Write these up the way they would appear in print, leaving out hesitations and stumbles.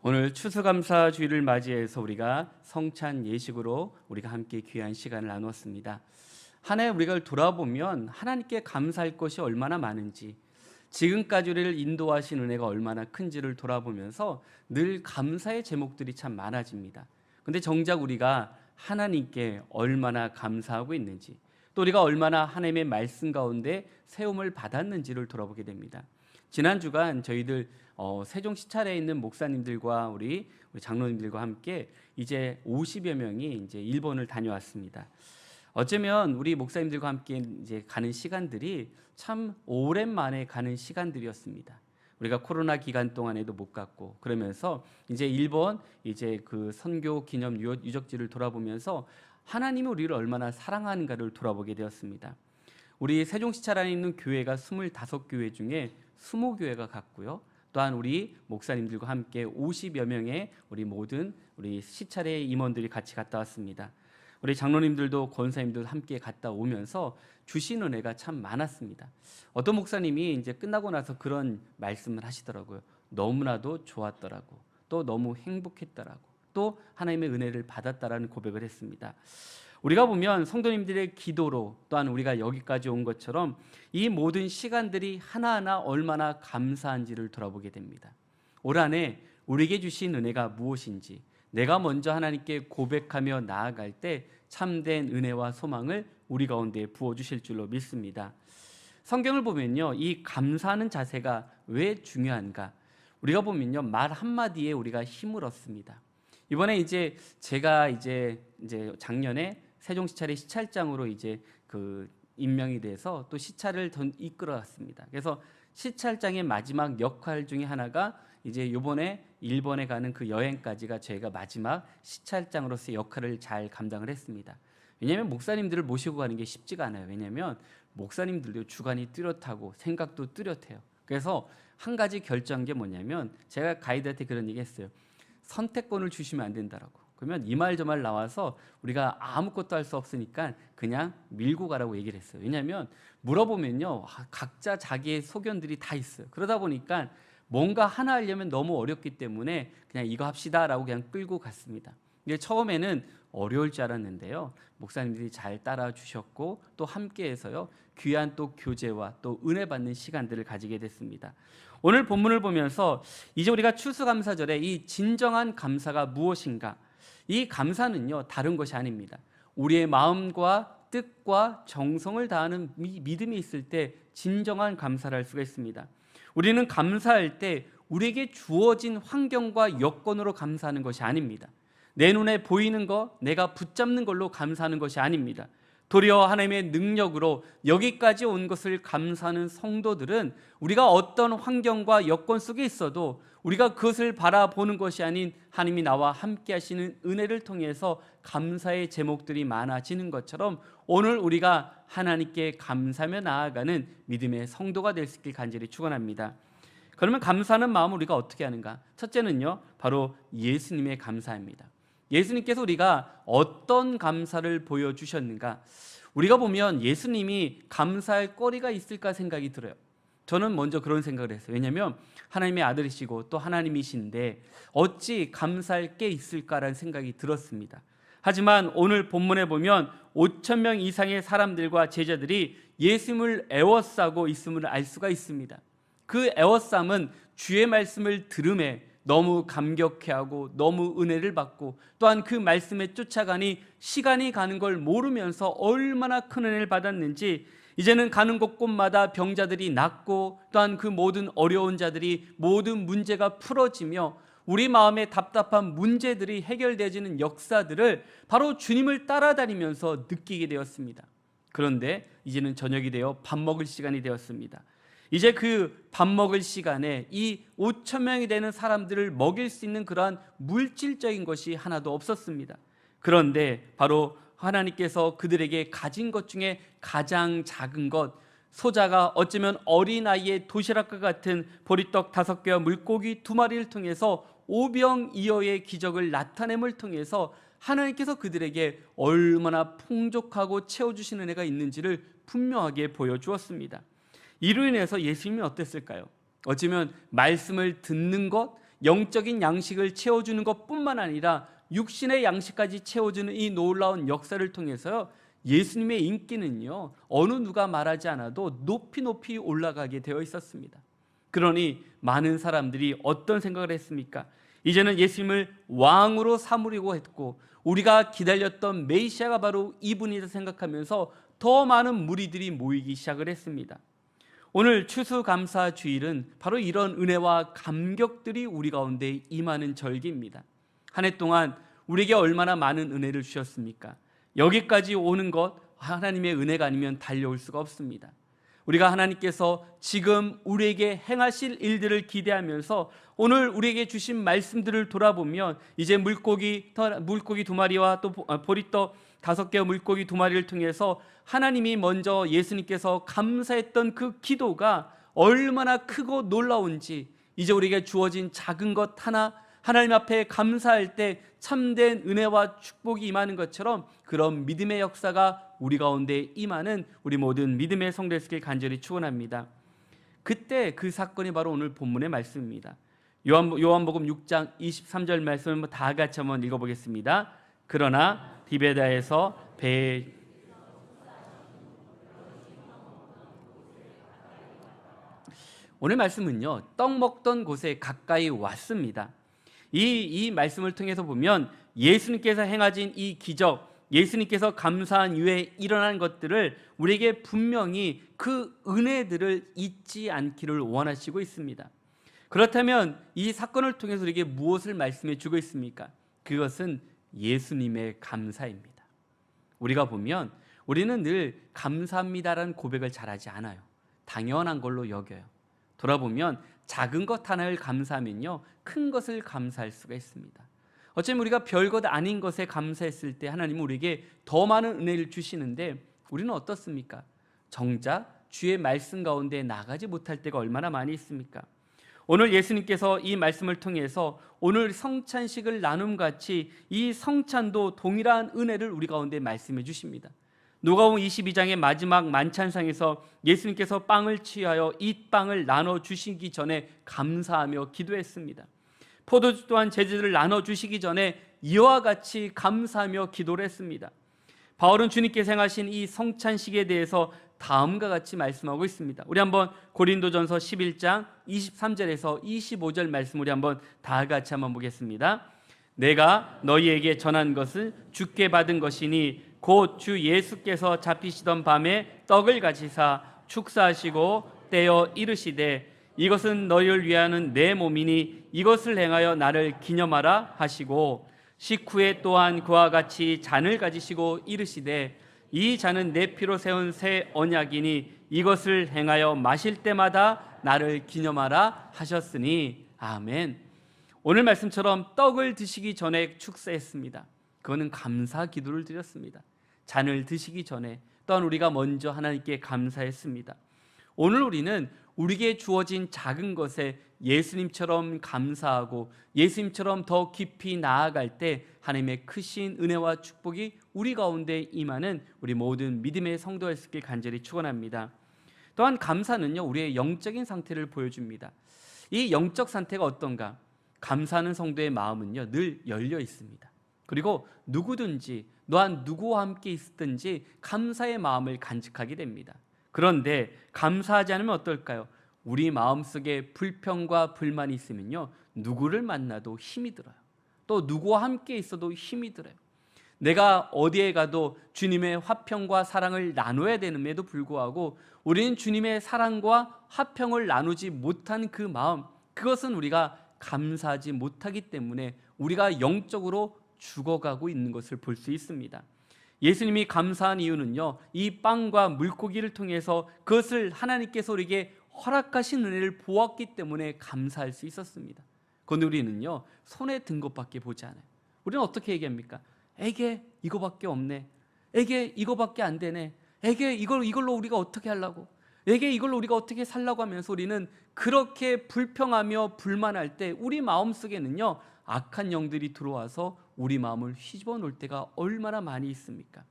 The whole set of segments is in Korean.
오늘 추수감사주일을 맞이해서 우리가 성찬 예식으로 우리가 함께 귀한 시간을 나눴습니다. 한 해 우리가 돌아보면 하나님께 감사할 것이 얼마나 많은지, 지금까지 우리를 인도하신 은혜가 얼마나 큰지를 돌아보면서 늘 감사의 제목들이 참 많아집니다. 근데 정작 우리가 하나님께 얼마나 감사하고 있는지, 또 우리가 얼마나 하나님의 말씀 가운데 세움을 받았는지를 돌아보게 됩니다. 지난 주간 저희들 세종 시찰에 있는 목사님들과 우리 장로님들과 함께 이제 50여 명이 이제 일본을 다녀왔습니다. 어쩌면 우리 목사님들과 함께 이제 가는 시간들이 참 오랜만에 가는 시간들이었습니다. 우리가 코로나 기간 동안에도 못 갔고, 그러면서 이제 일본 이제 그 선교 기념 유적지를 돌아보면서 하나님이 우리를 얼마나 사랑하는가를 돌아보게 되었습니다. 우리 세종시찰 안에 있는 교회가 25교회 중에 20교회가 갔고요. 또한 우리 목사님들과 함께 50여 명의 우리 모든 우리 시찰의 임원들이 같이 갔다 왔습니다. 우리 장로님들도 권사님들도 함께 갔다 오면서 주신 은혜가 참 많았습니다. 어떤 목사님이 이제 끝나고 나서 그런 말씀을 하시더라고요. 너무나도 좋았더라고. 또 너무 행복했더라고. 또 하나님의 은혜를 받았다라는 고백을 했습니다. 우리가 보면 성도님들의 기도로 또한 우리가 여기까지 온 것처럼 이 모든 시간들이 하나하나 얼마나 감사한지를 돌아보게 됩니다. 올 한 해 우리에게 주신 은혜가 무엇인지 내가 먼저 하나님께 고백하며 나아갈 때 참된 은혜와 소망을 우리 가운데 부어주실 줄로 믿습니다. 성경을 보면요, 이 감사하는 자세가 왜 중요한가? 우리가 보면요, 말 한마디에 우리가 힘을 얻습니다. 이번에 이제 제가 이제 작년에 세종시찰의 시찰장으로 이제 그 임명이 돼서 또 시찰을 이끌어갔습니다. 그래서 시찰장의 마지막 역할 중에 하나가 이제 이번에 일본에 가는 그 여행까지가 저희가 마지막 시찰장으로서의 역할을 잘 감당을 했습니다. 왜냐하면 목사님들을 모시고 가는 게 쉽지가 않아요. 왜냐하면 목사님들도 주관이 뚜렷하고 생각도 뚜렷해요. 그래서 한 가지 결정한 게 뭐냐면 제가 가이드한테 그런 얘기 했어요. 선택권을 주시면 안 된다라고. 그러면 이 말 저 말 나와서 우리가 아무것도 할 수 없으니까 그냥 밀고 가라고 얘기를 했어요. 왜냐하면 물어보면요, 각자 자기의 소견들이 다 있어요. 그러다 보니까 뭔가 하나 하려면 너무 어렵기 때문에 그냥 이거 합시다라고 그냥 끌고 갔습니다. 근데 처음에는 어려울 줄 알았는데요, 목사님들이 잘 따라 주셨고 또 함께해서요 귀한 또 교제와 또 은혜 받는 시간들을 가지게 됐습니다. 오늘 본문을 보면서 이제 우리가 추수감사절에 이 진정한 감사가 무엇인가? 이 감사는요 다른 것이 아닙니다. 우리의 마음과 뜻과 정성을 다하는 믿음이 있을 때 진정한 감사를 할 수가 있습니다. 우리는 감사할 때 우리에게 주어진 환경과 여건으로 감사하는 것이 아닙니다. 내 눈에 보이는 것, 내가 붙잡는 걸로 감사하는 것이 아닙니다. 도리어 하나님의 능력으로 여기까지 온 것을 감사하는 성도들은 우리가 어떤 환경과 여건 속에 있어도 우리가 그것을 바라보는 것이 아닌 하나님이 나와 함께 하시는 은혜를 통해서 감사의 제목들이 많아지는 것처럼 오늘 우리가 하나님께 감사하며 나아가는 믿음의 성도가 될 수 있길 간절히 축원합니다. 그러면 감사하는 마음을 우리가 어떻게 하는가? 첫째는요, 바로 예수님의 감사입니다. 예수님께서 우리가 어떤 감사를 보여주셨는가? 우리가 보면 예수님이 감사할 거리가 있을까 생각이 들어요. 저는 먼저 그런 생각을 했어요. 왜냐하면 하나님의 아들이시고 또 하나님이신데 어찌 감사할 게 있을까라는 생각이 들었습니다. 하지만 오늘 본문에 보면 5천 명 이상의 사람들과 제자들이 예수님을 애워싸고 있음을 알 수가 있습니다. 그 애워쌈은 주의 말씀을 들음에 너무 감격해하고 너무 은혜를 받고 또한 그 말씀에 쫓아가니 시간이 가는 걸 모르면서 얼마나 큰 은혜를 받았는지, 이제는 가는 곳곳마다 병자들이 낫고 또한 그 모든 어려운 자들이 모든 문제가 풀어지며 우리 마음의 답답한 문제들이 해결되어지는 역사들을 바로 주님을 따라다니면서 느끼게 되었습니다. 그런데 이제는 저녁이 되어 밥 먹을 시간이 되었습니다. 이제 그 밥 먹을 시간에 이 5천 명이 되는 사람들을 먹일 수 있는 그러한 물질적인 것이 하나도 없었습니다. 그런데 바로 하나님께서 그들에게 가진 것 중에 가장 작은 것, 소자가 어쩌면 어린아이의 도시락과 같은 보리떡 5개와 물고기 2마리를 통해서 오병이어의 기적을 나타냄을 통해서 하나님께서 그들에게 얼마나 풍족하고 채워주시는 은혜가 있는지를 분명하게 보여주었습니다. 이로 인해서 예수님이 어땠을까요? 어쩌면 말씀을 듣는 것, 영적인 양식을 채워주는 것뿐만 아니라 육신의 양식까지 채워주는 이 놀라운 역사를 통해서요, 예수님의 인기는요, 어느 누가 말하지 않아도 높이 높이 올라가게 되어 있었습니다. 그러니 많은 사람들이 어떤 생각을 했습니까? 이제는 예수님을 왕으로 삼으려고 했고, 우리가 기다렸던 메시아가 바로 이분이다 생각하면서 더 많은 무리들이 모이기 시작을 했습니다. 오늘 추수감사 주일은 바로 이런 은혜와 감격들이 우리 가운데 임하는 절기입니다. 한 해 동안 우리에게 얼마나 많은 은혜를 주셨습니까? 여기까지 오는 것 하나님의 은혜가 아니면 달려올 수가 없습니다. 우리가 하나님께서 지금 우리에게 행하실 일들을 기대하면서 오늘 우리에게 주신 말씀들을 돌아보면 이제 물고기 2마리와 또 보리떡 5개의 물고기 2마리를 통해서 하나님이 먼저 예수님께서 감사했던 그 기도가 얼마나 크고 놀라운지, 이제 우리에게 주어진 작은 것 하나 하나님 앞에 감사할 때 참된 은혜와 축복이 임하는 것처럼 그런 믿음의 역사가 우리 가운데 임하는 우리 모든 믿음의 성도 되시길 간절히 축원합니다. 그때 그 사건이 바로 오늘 본문의 말씀입니다. 요한복음 6장 23절 말씀을 다 같이 한번 읽어보겠습니다. 그러나 디베다에서 배에 오늘 말씀은요, 떡 먹던 곳에 가까이 왔습니다. 이 말씀을 통해서 보면 예수님께서 행하신 이 기적, 예수님께서 감사한 이후에 일어난 것들을 우리에게 분명히 그 은혜들을 잊지 않기를 원하시고 있습니다. 그렇다면 이 사건을 통해서 우리에게 무엇을 말씀해 주고 있습니까? 그것은 예수님의 감사입니다. 우리가 보면 우리는 늘 감사합니다라는 고백을 잘하지 않아요. 당연한 걸로 여겨요. 돌아보면 작은 것 하나를 감사하면요, 큰 것을 감사할 수가 있습니다. 어쩌면 우리가 별것 아닌 것에 감사했을 때 하나님은 우리에게 더 많은 은혜를 주시는데 우리는 어떻습니까? 정작 주의 말씀 가운데 나가지 못할 때가 얼마나 많이 있습니까? 오늘 예수님께서 이 말씀을 통해서 오늘 성찬식을 나눔같이 이 성찬도 동일한 은혜를 우리 가운데 말씀해 주십니다. 누가복음 22장의 마지막 만찬상에서 예수님께서 빵을 취하여 이 빵을 나눠주시기 전에 감사하며 기도했습니다. 포도주 또한 제자들을 나눠주시기 전에 이와 같이 감사하며 기도를 했습니다. 바울은 주님께서 행하신 이 성찬식에 대해서 다음과 같이 말씀하고 있습니다. 우리 한번 고린도전서 11장 23절에서 25절 말씀 우리 한번 다 같이 한번 보겠습니다. 내가 너희에게 전한 것은 주께 받은 것이니 곧 주 예수께서 잡히시던 밤에 떡을 가지사 축사하시고 떼어 이르시되 이것은 너희를 위하는 내 몸이니 이것을 행하여 나를 기념하라 하시고 식후에 또한 그와 같이 잔을 가지시고 이르시되 이 잔은 내 피로 세운 새 언약이니 이것을 행하여 마실 때마다 나를 기념하라 하셨으니 아멘. 오늘 말씀처럼 떡을 드시기 전에 축사했습니다. 그거는 감사 기도를 드렸습니다. 잔을 드시기 전에 또한 우리가 먼저 하나님께 감사했습니다. 오늘 우리는 우리에게 주어진 작은 것에 예수님처럼 감사하고 예수님처럼 더 깊이 나아갈 때 하나님의 크신 은혜와 축복이 우리 가운데 임하는 우리 모든 믿음의 성도가 있길 간절히 축원합니다. 또한 감사는요, 우리의 영적인 상태를 보여줍니다. 이 영적 상태가 어떤가? 감사하는 성도의 마음은요, 늘 열려 있습니다. 그리고 누구든지 또한 누구와 함께 있든지 감사의 마음을 간직하게 됩니다. 그런데 감사하지 않으면 어떨까요? 우리 마음속에 불평과 불만이 있으면요, 누구를 만나도 힘이 들어요. 또 누구와 함께 있어도 힘이 들어요. 내가 어디에 가도 주님의 화평과 사랑을 나눠야 되는데도 불구하고 우리는 주님의 사랑과 화평을 나누지 못한 그 마음, 그것은 우리가 감사하지 못하기 때문에 우리가 영적으로 죽어가고 있는 것을 볼 수 있습니다. 예수님이 감사한 이유는요, 이 빵과 물고기를 통해서 그것을 하나님께서 우리에게 허락하신 은혜를 보았기 때문에 감사할 수 있었습니다. 그런데 우리는요, 손에 든 것밖에 보지 않아요. 우리는 어떻게 얘기합니까? 에게 이거밖에 없네. 에게 이거밖에 안 되네. 에게 이걸로 우리가 어떻게 하려고? 에게 이걸로 우리가 어떻게 살라고 하면서 우리는 그렇게 불평하며 불만할 때 우리 마음속에는요, 악한 영들이 들어와서 우리 마음을 휘집어 놓을 때가 얼마나 많이 있습니까?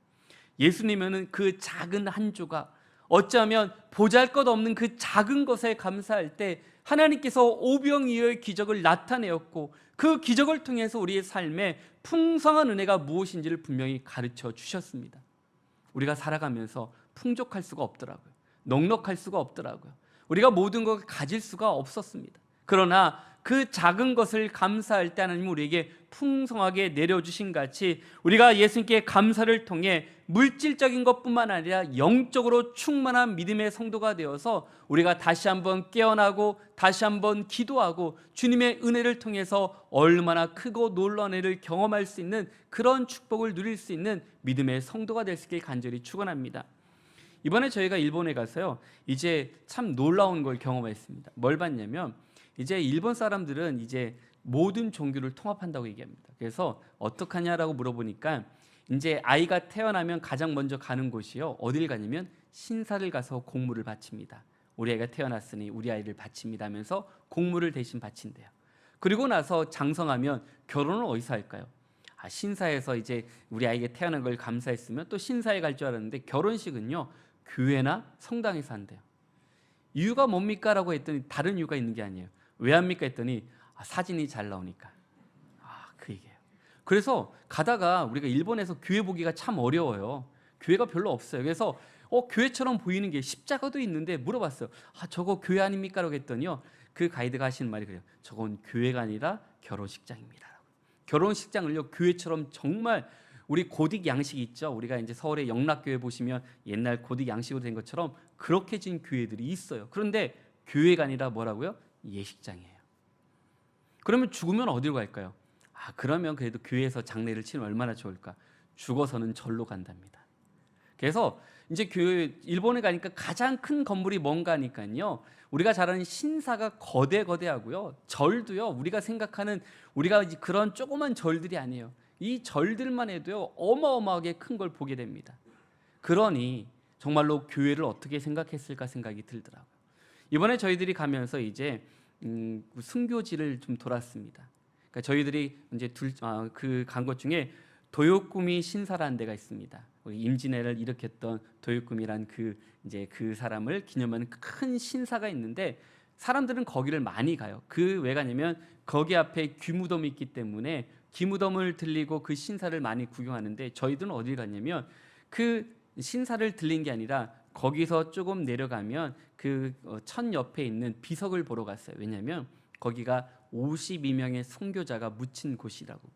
예수님은 그 작은 한 조각, 어쩌면 보잘것없는 그 작은 것에 감사할 때 하나님께서 오병이어의 기적을 나타내었고 그 기적을 통해서 우리의 삶에 풍성한 은혜가 무엇인지를 분명히 가르쳐 주셨습니다. 우리가 살아가면서 풍족할 수가 없더라고요. 넉넉할 수가 없더라고요. 우리가 모든 것을 가질 수가 없었습니다. 그러나 그 작은 것을 감사할 때 하나님은 우리에게 풍성하게 내려주신 같이 우리가 예수님께 감사를 통해 물질적인 것뿐만 아니라 영적으로 충만한 믿음의 성도가 되어서 우리가 다시 한번 깨어나고 다시 한번 기도하고 주님의 은혜를 통해서 얼마나 크고 놀라운 은혜를 경험할 수 있는 그런 축복을 누릴 수 있는 믿음의 성도가 될 수 있길 간절히 축원합니다. 이번에 저희가 일본에 가서요, 이제 참 놀라운 걸 경험했습니다. 뭘 봤냐면 이제 일본 사람들은 이제 모든 종교를 통합한다고 얘기합니다. 그래서 어떡하냐라고 물어보니까 이제 아이가 태어나면 가장 먼저 가는 곳이요, 어딜 가냐면 신사를 가서 공물을 바칩니다. 우리 아이가 태어났으니 우리 아이를 바칩니다 하면서 공물을 대신 바친대요. 그리고 나서 장성하면 결혼을 어디서 할까요? 신사에서 이제 우리 아이가 태어난 걸 감사했으면 또 신사에 갈 줄 알았는데 결혼식은요 교회나 성당에서 한대요. 이유가 뭡니까? 라고 했더니 다른 이유가 있는 게 아니에요. 왜 합니까? 했더니 사진이 잘 나오니까. 그 얘기예요. 그래서 가다가 우리가 일본에서 교회 보기가 참 어려워요. 교회가 별로 없어요. 그래서 교회처럼 보이는 게 십자가도 있는데 물어봤어요. 저거 교회 아닙니까? 라고 했더니요, 그 가이드가 하시는 말이 그래요. 저건 교회가 아니라 결혼식장입니다. 결혼식장을요 교회처럼 정말 우리 고딕 양식이 있죠. 우리가 이제 서울의 영락교회 보시면 옛날 고딕 양식으로 된 것처럼 그렇게 진 교회들이 있어요. 그런데 교회가 아니라 뭐라고요? 예식장이에요. 그러면 죽으면 어디로 갈까요? 그러면 그래도 교회에서 장례를 치면 얼마나 좋을까? 죽어서는 절로 간답니다. 그래서 이제 일본에 가니까 가장 큰 건물이 뭔가 하니까요, 우리가 잘 아는 신사가 거대하고요, 절도요 우리가 생각하는 우리가 그런 조그만 절들이 아니에요. 이 절들만 해도요 어마어마하게 큰 걸 보게 됩니다. 그러니 정말로 교회를 어떻게 생각했을까 생각이 들더라고요. 이번에 저희들이 가면서 이제 순교지를 좀 돌았습니다. 그러니까 저희들이 이제 간 것 중에 도요쿠미 신사라는 데가 있습니다. 임진왜란을 일으켰던 도요쿠미란 그 사람을 기념하는 큰 신사가 있는데 사람들은 거기를 많이 가요. 왜 가냐면 거기 앞에 귀무덤이 있기 때문에 귀무덤을 들리고 그 신사를 많이 구경하는데 저희들은 어딜 갔냐면 그 신사를 들린 게 아니라 거기서 조금 내려가면 그 천 옆에 있는 비석을 보러 갔어요. 왜냐하면 거기가 52명의 선교자가 묻힌 곳이라고.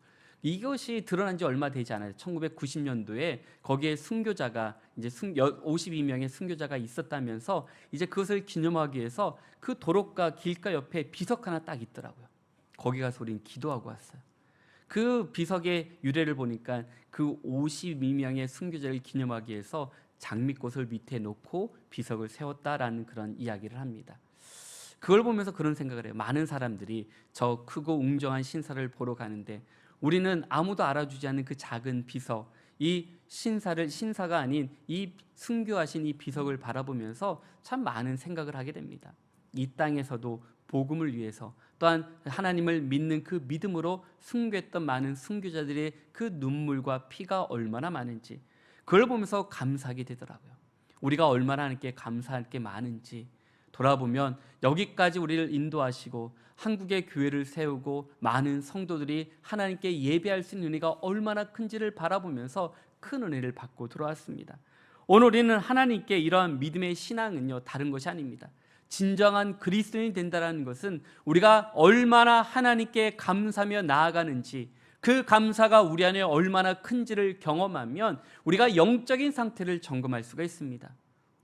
이것이 드러난 지 얼마 되지 않아요. 1990년도에 거기에 순교자가 이제 52명의 순교자가 있었다면서 이제 그것을 기념하기 위해서 그 도로가 길가 옆에 비석 하나 딱 있더라고요. 거기 가서 우린 기도하고 왔어요. 그 비석의 유래를 보니까 그 52명의 순교자를 기념하기 위해서 장미꽃을 밑에 놓고 비석을 세웠다라는 그런 이야기를 합니다. 그걸 보면서 그런 생각을 해요. 많은 사람들이 저 크고 웅장한 신사를 보러 가는데 우리는 아무도 알아주지 않는 그 작은 비석, 이 신사가 아닌 이 순교하신 이 비석을 바라보면서 참 많은 생각을 하게 됩니다. 이 땅에서도 복음을 위해서 또한 하나님을 믿는 그 믿음으로 순교했던 많은 순교자들의 그 눈물과 피가 얼마나 많은지 그걸 보면서 감사하게 되더라고요. 우리가 얼마나 하나님께 감사할 게 많은지 돌아보면 여기까지 우리를 인도하시고 한국의 교회를 세우고 많은 성도들이 하나님께 예배할 수 있는 은혜가 얼마나 큰지를 바라보면서 큰 은혜를 받고 들어왔습니다. 오늘 우리는 하나님께 이러한 믿음의 신앙은요 다른 것이 아닙니다. 진정한 그리스도인이 된다는 것은 우리가 얼마나 하나님께 감사하며 나아가는지 그 감사가 우리 안에 얼마나 큰지를 경험하면 우리가 영적인 상태를 점검할 수가 있습니다.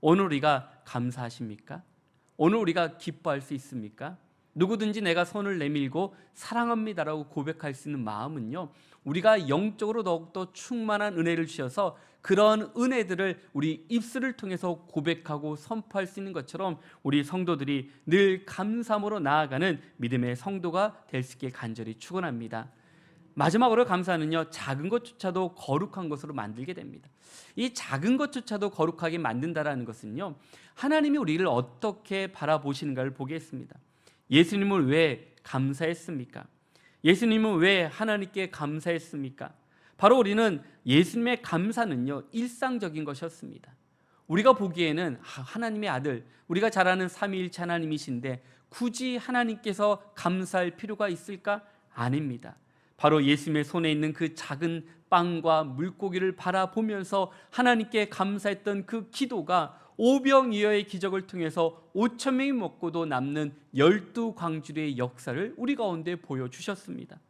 오늘 우리가 감사하십니까? 오늘 우리가 기뻐할 수 있습니까? 누구든지 내가 손을 내밀고 사랑합니다라고 고백할 수 있는 마음은요 우리가 영적으로 더욱더 충만한 은혜를 주셔서 그런 은혜들을 우리 입술을 통해서 고백하고 선포할 수 있는 것처럼 우리 성도들이 늘 감사함으로 나아가는 믿음의 성도가 될 수 있게 간절히 축원합니다. 마지막으로 감사는요 작은 것조차도 거룩한 것으로 만들게 됩니다. 이 작은 것조차도 거룩하게 만든다라는 것은요 하나님이 우리를 어떻게 바라보시는가를 보겠습니다. 예수님을 왜 감사했습니까? 예수님은 왜 하나님께 감사했습니까? 바로 우리는 예수님의 감사는요 일상적인 것이었습니다. 우리가 보기에는 하나님의 아들, 우리가 잘 아는 삼위일체 하나님이신데 굳이 하나님께서 감사할 필요가 있을까? 아닙니다. 바로 예수님의 손에 있는 그 작은 빵과 물고기를 바라보면서 하나님께 감사했던 그 기도가 오병이어의 기적을 통해서 5천 명이 먹고도 남는 12광주리의 역사를 우리 가운데 보여주셨습니다.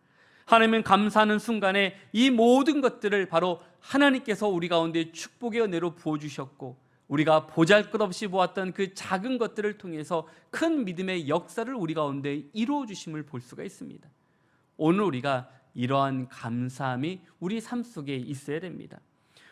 하나님은 감사하는 순간에 이 모든 것들을 바로 하나님께서 우리 가운데 축복의 은혜로 부어주셨고, 우리가 보잘것없이 보았던 그 작은 것들을 통해서 큰 믿음의 역사를 우리 가운데 이루어 주심을 볼 수가 있습니다. 오늘 우리가 이러한 감사함이 우리 삶 속에 있어야 됩니다.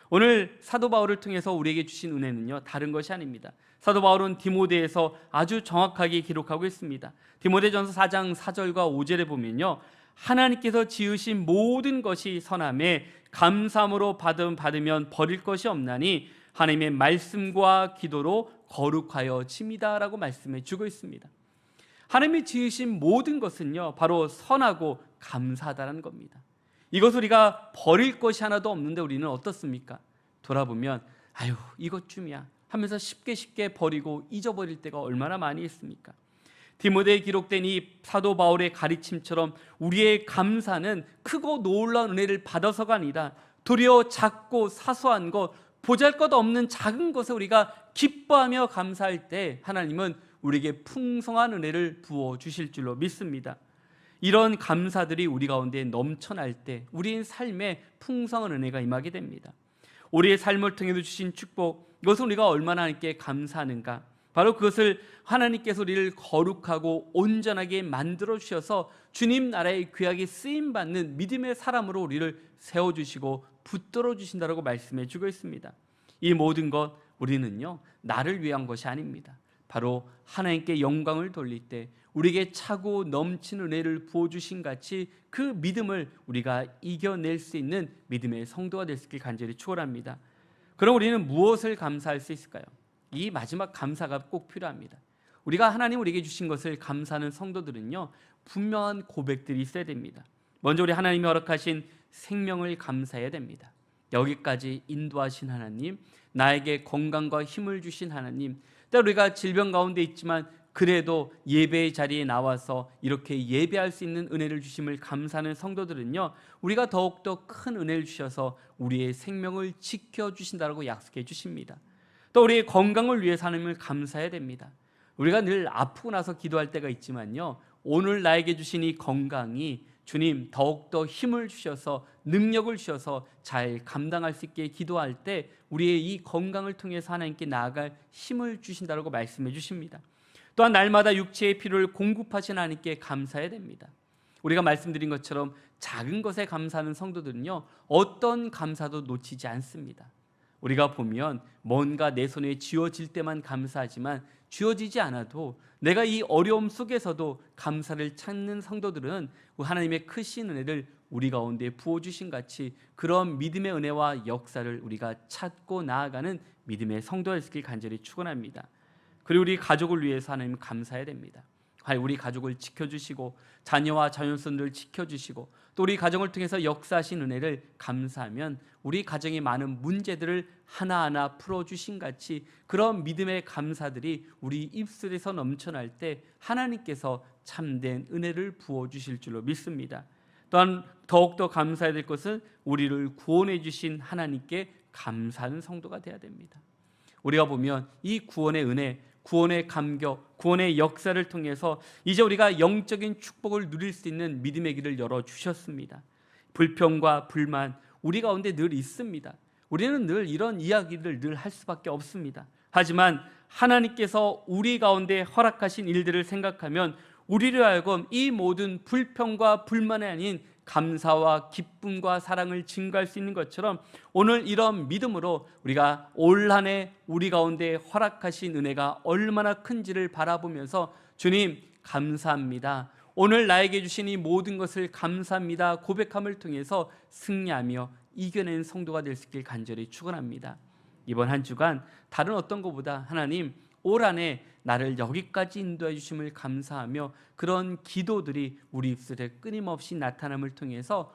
오늘 사도 바울을 통해서 우리에게 주신 은혜는요, 다른 것이 아닙니다. 사도 바울은 디모데에서 아주 정확하게 기록하고 있습니다. 디모데전서 4장 4절과 5절에 보면요, 하나님께서 지으신 모든 것이 선함에 감사함으로 받으면 버릴 것이 없나니 하나님의 말씀과 기도로 거룩하여 칩니다라고 말씀해 주고 있습니다. 하나님이 지으신 모든 것은요, 바로 선하고 감사하다는 겁니다. 이것을 우리가 버릴 것이 하나도 없는데 우리는 어떻습니까? 돌아보면 아유 이것쯤이야 하면서 쉽게 버리고 잊어버릴 때가 얼마나 많이 있습니까? 디모데에 기록된 이 사도 바울의 가르침처럼 우리의 감사는 크고 놀라운 은혜를 받아서가 아니라 도리어 작고 사소한 것, 보잘것없는 작은 것에 우리가 기뻐하며 감사할 때 하나님은 우리에게 풍성한 은혜를 부어주실 줄로 믿습니다. 이런 감사들이 우리 가운데 넘쳐날 때 우리의 삶에 풍성한 은혜가 임하게 됩니다. 우리의 삶을 통해서 주신 축복, 이것을 우리가 얼마나 하나님께 감사하는가, 바로 그것을 하나님께서 우리를 거룩하고 온전하게 만들어 주셔서 주님 나라의 귀하게 쓰임받는 믿음의 사람으로 우리를 세워주시고 붙들어 주신다고 말씀해 주고 있습니다. 이 모든 것 우리는요, 나를 위한 것이 아닙니다. 바로 하나님께 영광을 돌릴 때 우리에게 차고 넘치는 은혜를 부어주신 같이 그 믿음을 우리가 이겨낼 수 있는 믿음의 성도가 될 수 있길 간절히 축원합니다. 그럼 우리는 무엇을 감사할 수 있을까요? 이 마지막 감사가 꼭 필요합니다. 우리가 하나님 우리에게 주신 것을 감사하는 성도들은요, 분명한 고백들이 있어야 됩니다. 먼저 우리 하나님이 허락하신 생명을 감사해야 됩니다. 여기까지 인도하신 하나님, 나에게 건강과 힘을 주신 하나님, 때로 우리가 질병 가운데 있지만 그래도 예배의 자리에 나와서 이렇게 예배할 수 있는 은혜를 주심을 감사하는 성도들은요, 우리가 더욱더 큰 은혜를 주셔서 우리의 생명을 지켜주신다고 약속해 주십니다. 또 우리의 건강을 위해서 하나님을 감사해야 됩니다. 우리가 늘 아프고 나서 기도할 때가 있지만요, 오늘 나에게 주신 이 건강이 주님 더욱더 힘을 주셔서 능력을 주셔서 잘 감당할 수 있게 기도할 때 우리의 이 건강을 통해서 하나님께 나아갈 힘을 주신다고 말씀해 주십니다. 또한 날마다 육체의 필요를 공급하신 하나님께 감사해야 됩니다. 우리가 말씀드린 것처럼 작은 것에 감사하는 성도들은요, 어떤 감사도 놓치지 않습니다. 우리가 보면 뭔가 내 손에 쥐어질 때만 감사하지만 쥐어지지 않아도 내가 이 어려움 속에서도 감사를 찾는 성도들은 하나님의 크신 은혜를 우리 가운데 부어주신 같이 그런 믿음의 은혜와 역사를 우리가 찾고 나아가는 믿음의 성도가 되길 간절히 축원합니다. 그리고 우리 가족을 위해서 하나님 감사해야 됩니다. 우리 가족을 지켜주시고 자녀와 자녀손들을 지켜주시고 또 우리 가정을 통해서 역사하신 은혜를 감사하면 우리 가정의 많은 문제들을 하나하나 풀어주신 같이 그런 믿음의 감사들이 우리 입술에서 넘쳐날 때 하나님께서 참된 은혜를 부어주실 줄로 믿습니다. 또한 더욱더 감사해야 될 것은 우리를 구원해 주신 하나님께 감사하는 성도가 되어야 됩니다. 우리가 보면 이 구원의 은혜, 구원의 감격, 구원의 역사를 통해서 이제 우리가 영적인 축복을 누릴 수 있는 믿음의 길을 열어주셨습니다. 불평과 불만 우리 가운데 늘 있습니다. 우리는 늘 이런 이야기를 늘 할 수밖에 없습니다. 하지만 하나님께서 우리 가운데 허락하신 일들을 생각하면 우리를 하여금 이 모든 불평과 불만이 아닌 감사와 기쁨과 사랑을 증가할 수 있는 것처럼 오늘 이런 믿음으로 우리가 올 한 해 우리 가운데 허락하신 은혜가 얼마나 큰지를 바라보면서 주님 감사합니다, 오늘 나에게 주신 이 모든 것을 감사합니다 고백함을 통해서 승리하며 이겨낸 성도가 될 수 있길 간절히 축원합니다. 이번 한 주간 다른 어떤 것보다 하나님 올 한 해 나를 여기까지 인도해 주심을 감사하며 그런 기도들이 우리 입술에 끊임없이 나타남을 통해서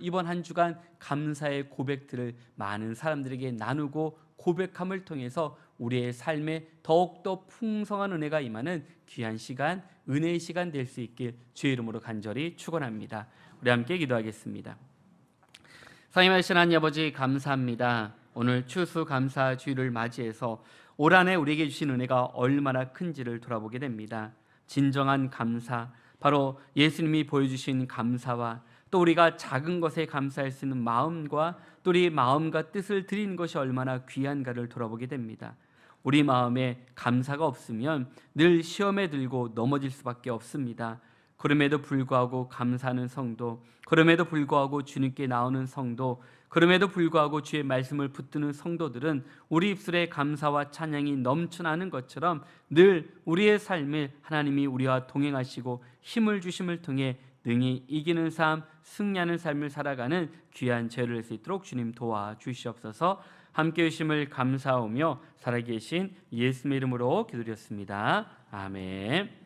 이번 한 주간 감사의 고백들을 많은 사람들에게 나누고 고백함을 통해서 우리의 삶에 더욱더 풍성한 은혜가 임하는 귀한 시간, 은혜의 시간 될 수 있길 주의 이름으로 간절히 축원합니다. 우리 함께 기도하겠습니다. 성령이신 하나님 아버지, 감사합니다. 오늘 추수감사 주일을 맞이해서 올 한 해 우리에게 주신 은혜가 얼마나 큰지를 돌아보게 됩니다. 진정한 감사, 바로 예수님이 보여주신 감사와 또 우리가 작은 것에 감사할 수 있는 마음과 또 우리 마음과 뜻을 드리는 것이 얼마나 귀한가를 돌아보게 됩니다. 우리 마음에 감사가 없으면 늘 시험에 들고 넘어질 수밖에 없습니다. 그럼에도 불구하고 감사하는 성도, 그럼에도 불구하고 주님께 나오는 성도, 그럼에도 불구하고 주의 말씀을 붙드는 성도들은 우리 입술에 감사와 찬양이 넘쳐나는 것처럼 늘 우리의 삶을 하나님이 우리와 동행하시고 힘을 주심을 통해 능히 이기는 삶, 승리하는 삶을 살아가는 귀한 죄를 낼 수 있도록 주님 도와주시옵소서. 함께 해주심을 감사하며 살아계신 예수님의 이름으로 기도드렸습니다. 아멘.